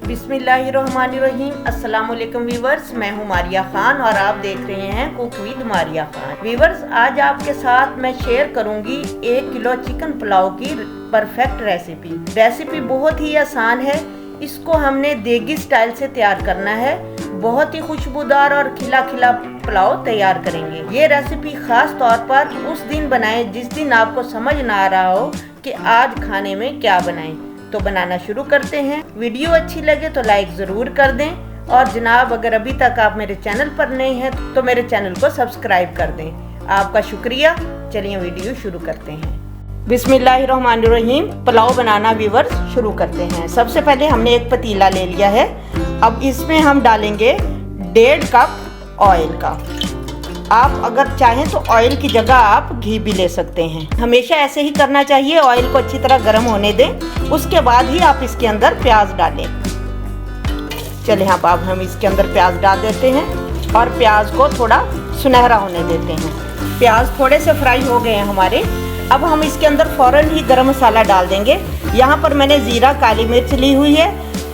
बिस्मिल्लाहिर्रहमानिर्रहीम। अस्सलाम वालेकुम वीवर्स, मैं हूँ मारिया खान और आप देख रहे हैं cook with Maria Khan. Viewers, आज आपके साथ मैं शेयर करूँगी 1 किलो चिकन पुलाव की परफेक्ट रेसिपी बहुत ही आसान है। इसको हमने देगी स्टाइल से तैयार करना है। बहुत ही खुशबूदार और खिला खिला पुलाव तैयार करेंगे। ये रेसिपी खास तौर पर उस दिन बनाएं जिस दिन आपको समझ ना आ रहा हो कि आज खाने में क्या बनाएं। तो बनाना शुरू करते हैं। वीडियो अच्छी लगे तो लाइक ज़रूर कर दें और जनाब अगर अभी तक आप मेरे चैनल पर नए हैं तो मेरे चैनल को सब्सक्राइब कर दें। आपका शुक्रिया। चलिए वीडियो शुरू करते हैं। बिस्मिल्लाहिर्रहमानिर्रहीम। पुलाव बनाना व्यूअर्स शुरू करते हैं। सबसे पहले हमने एक पतीला ले लिया है। अब इसमें हम डालेंगे 1.5 कप ऑयल का। आप अगर चाहें तो ऑयल की जगह आप घी भी ले सकते हैं। हमेशा ऐसे ही करना चाहिए। ऑयल को अच्छी तरह गर्म होने दें, उसके बाद ही आप इसके अंदर प्याज डालें। चलिए हाँ, अब हम इसके अंदर प्याज डाल देते हैं और प्याज को थोड़ा सुनहरा होने देते हैं। प्याज थोड़े से फ्राई हो गए हैं हमारे। अब हम इसके अंदर फ़ौरन ही गरम मसाला डाल देंगे। यहाँ पर मैंने ज़ीरा, काली मिर्च ली हुई है,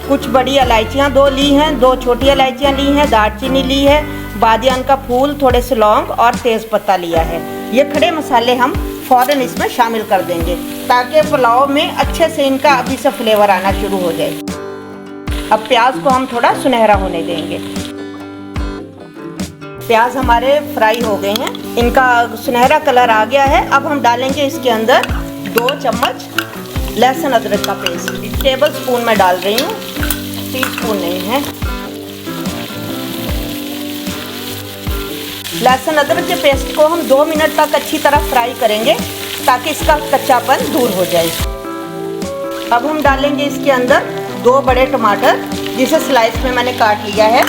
कुछ बड़ी इलायचियाँ 2 ली हैं, 2 छोटी इलायचियाँ ली हैं, दालचीनी ली है, बादियान का फूल, थोड़े से लौंग और तेज़ पत्ता लिया है। ये खड़े मसाले हम फ़ौरन इसमें शामिल कर देंगे ताकि पुलाव में अच्छे से इनका अभी से फ्लेवर आना शुरू हो जाए। अब प्याज को हम थोड़ा सुनहरा होने देंगे। प्याज हमारे फ्राई हो गए हैं, इनका सुनहरा कलर आ गया है। अब हम डालेंगे इसके अंदर 2 चम्मच लहसुन अदरक का पेस्ट। टेबल स्पून में डाल रही हूँ, टीस्पून नहीं है। लहसुन अदरक के पेस्ट को हम 2 मिनट तक अच्छी तरह फ्राई करेंगे ताकि इसका कच्चापन दूर हो जाए। अब हम डालेंगे इसके अंदर 2 बड़े टमाटर जिसे स्लाइस में मैंने काट लिया है।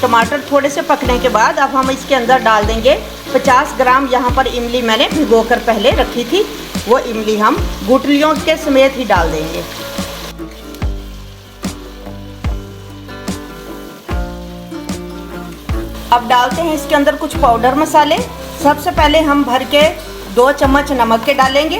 टमाटर थोड़े से पकने के बाद अब हम इसके अंदर डाल देंगे 50 ग्राम यहाँ पर इमली मैंने भिगोकर पहले रखी थी। वो इमली हम गुठलियों के समेत ही डाल देंगे। अब डालते हैं इसके अंदर कुछ पाउडर मसाले। सबसे पहले हम भर के 2 चम्मच नमक के डालेंगे,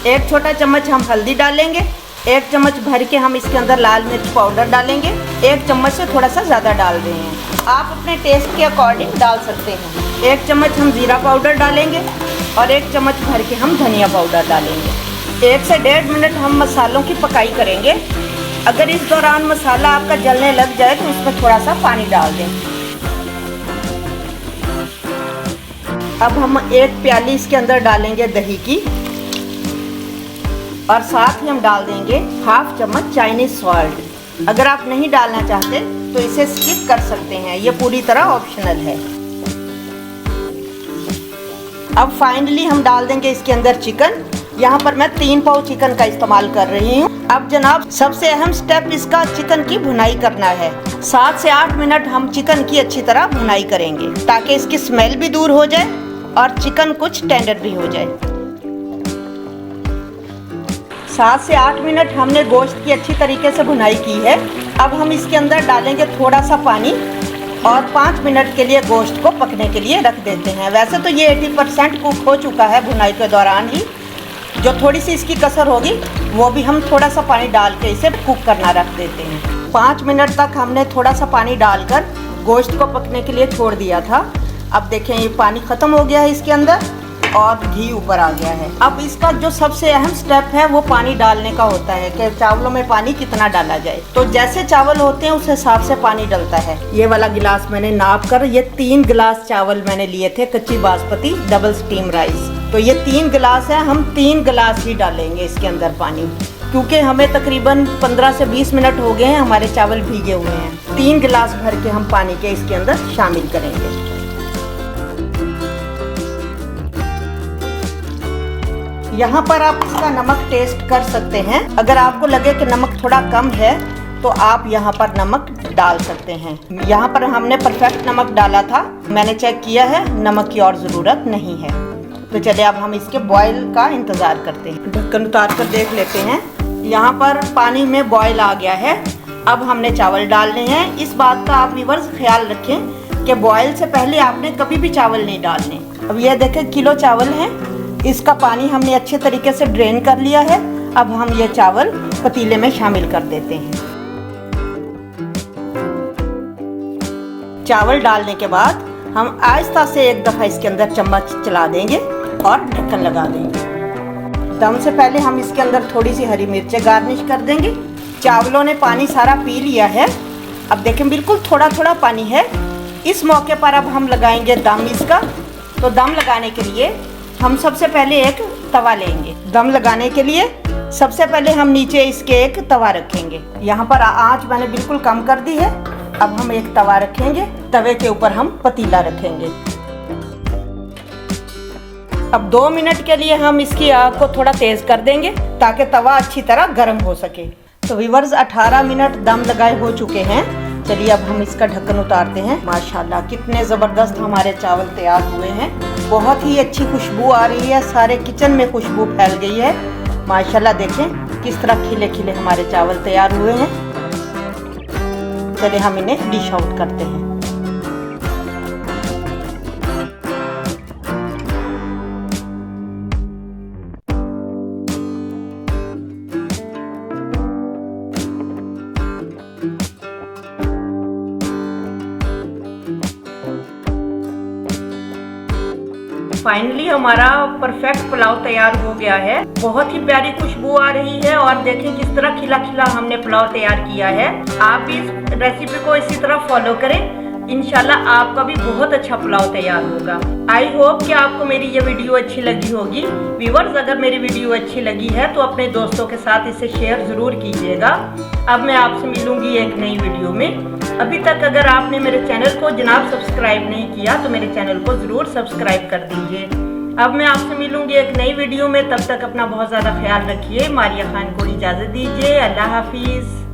1 छोटा चम्मच हम हल्दी डालेंगे, 1 चम्मच भर के हम इसके अंदर लाल मिर्च पाउडर डालेंगे। 1 चम्मच से थोड़ा सा ज़्यादा डाल रहे हैं, आप अपने टेस्ट के अकॉर्डिंग डाल सकते हैं। 1 चम्मच हम ज़ीरा पाउडर डालेंगे और 1 चम्मच भर के हम धनिया पाउडर डालेंगे। 1 से 1.5 मिनट हम मसालों की पकाई करेंगे। अगर इस दौरान मसाला आपका जलने लग जाए तो इसमें थोड़ा सा पानी डाल दें। अब हम 1 प्याली इसके अंदर डालेंगे दही की और साथ ही हम डाल देंगे 1/2 चम्मच चाइनीज सॉल्ट। अगर आप नहीं डालना चाहते तो इसे स्किप कर सकते हैं, ये पूरी तरह ऑप्शनल है। अब फाइनली हम डाल देंगे इसके अंदर चिकन। यहाँ पर मैं 3 पाव चिकन का इस्तेमाल कर रही हूँ। अब जनाब सबसे अहम स्टेप इसका चिकन की भुनाई करना है। 7 से 8 मिनट हम चिकन की अच्छी तरह भुनाई करेंगे ताकि इसकी स्मेल भी दूर हो जाए और चिकन कुछ टेंडर भी हो जाए। 7 से 8 मिनट हमने गोश्त की अच्छी तरीके से भुनाई की है। अब हम इसके अंदर डालेंगे थोड़ा सा पानी और 5 मिनट के लिए गोश्त को पकने के लिए रख देते हैं। वैसे तो ये 80% कुक हो चुका है भुनाई के दौरान ही। जो थोड़ी सी इसकी कसर होगी वो भी हम थोड़ा सा पानी डाल के इसे कुक करना रख देते हैं। 5 मिनट तक हमने थोड़ा सा पानी डालकर गोश्त को पकने के लिए छोड़ दिया था। अब देखें ये पानी ख़त्म हो गया है इसके अंदर और घी ऊपर आ गया है। अब इसका जो सबसे अहम स्टेप है वो पानी डालने का होता है कि चावलों में पानी कितना डाला जाए। तो जैसे चावल होते हैं उस हिसाब से पानी डलता है। ये वाला गिलास मैंने नाप कर, ये 3 गिलास चावल मैंने लिए थे कच्ची बासमती डबल स्टीम राइस। तो ये 3 गिलास है, हम 3 गिलास ही डालेंगे इसके अंदर पानी, क्योंकि हमें तकरीबन 15 से 20 मिनट हो गए हैं हमारे चावल भीगे हुए हैं। 3 गिलास भर के हम पानी के इसके अंदर शामिल करेंगे। यहाँ पर आप इसका नमक टेस्ट कर सकते हैं। अगर आपको लगे कि नमक थोड़ा कम है तो आप यहाँ पर नमक डाल सकते हैं। यहाँ पर हमने परफेक्ट नमक डाला था, मैंने चेक किया है, नमक की और ज़रूरत नहीं है। तो चलिए अब हम इसके बॉयल का इंतज़ार करते हैं। ढक्कन उतार कर देख लेते हैं। यहाँ पर पानी में बॉयल आ गया है। अब हमने चावल डालने हैं। इस बात का आप व्यूअर्स ख्याल रखें कि बॉयल से पहले आपने कभी भी चावल नहीं डालने। अब यह देखें किलो चावल हैं इसका पानी हमने अच्छे तरीके से ड्रेन कर लिया है। अब हम ये चावल पतीले में शामिल कर देते हैं। चावल डालने के बाद हम आहिस्ता से एक दफ़ा इसके अंदर चम्मच चला देंगे और ढक्कन लगा देंगे। दम से पहले हम इसके अंदर थोड़ी सी हरी मिर्चें गार्निश कर देंगे। चावलों ने पानी सारा पी लिया है। अब देखें बिल्कुल थोड़ा थोड़ा पानी है। इस मौके पर अब हम लगाएंगे दम इसका। तो दम लगाने के लिए हम सबसे पहले एक तवा लेंगे। दम लगाने के लिए सबसे पहले हम नीचे इसके एक तवा रखेंगे। यहाँ पर आंच मैंने बिल्कुल कम कर दी है। अब हम एक तवा रखेंगे, तवे के ऊपर हम पतीला रखेंगे। अब 2 मिनट के लिए हम इसकी आग को थोड़ा तेज कर देंगे ताकि तवा अच्छी तरह गर्म हो सके। तो व्यूअर्स 18 मिनट दम लगाए हो चुके हैं। चलिए अब हम इसका ढक्कन उतारते हैं। माशाल्लाह कितने ज़बरदस्त हमारे चावल तैयार हुए हैं। बहुत ही अच्छी खुशबू आ रही है, सारे किचन में खुशबू फैल गई है। माशाल्लाह देखें किस तरह खिले खिले हमारे चावल तैयार हुए हैं। चलिए हम इन्हें डिश आउट करते हैं। फाइनली हमारा परफेक्ट पुलाव तैयार हो गया है। बहुत ही प्यारी खुशबू आ रही है और देखें किस तरह खिला खिला हमने पुलाव तैयार किया है। आप भी इस रेसिपी को इसी तरह फॉलो करें। इंशाल्लाह आपका भी बहुत अच्छा पुलाव तैयार होगा। आई होप कि आपको मेरी ये वीडियो अच्छी लगी होगी। व्यूअर्स अगर मेरी वीडियो अच्छी लगी है तो अपने दोस्तों के साथ इसे शेयर ज़रूर कीजिएगा। अब मैं आपसे मिलूंगी एक नई वीडियो में। अभी तक अगर आपने मेरे चैनल को जनाब सब्सक्राइब नहीं किया तो मेरे चैनल को ज़रूर सब्सक्राइब कर दीजिए। अब मैं आपसे मिलूंगी एक नई वीडियो में। तब तक अपना बहुत ज़्यादा ख्याल रखिए। मारिया खान को इजाज़त दीजिए। अल्लाह हाफिज़।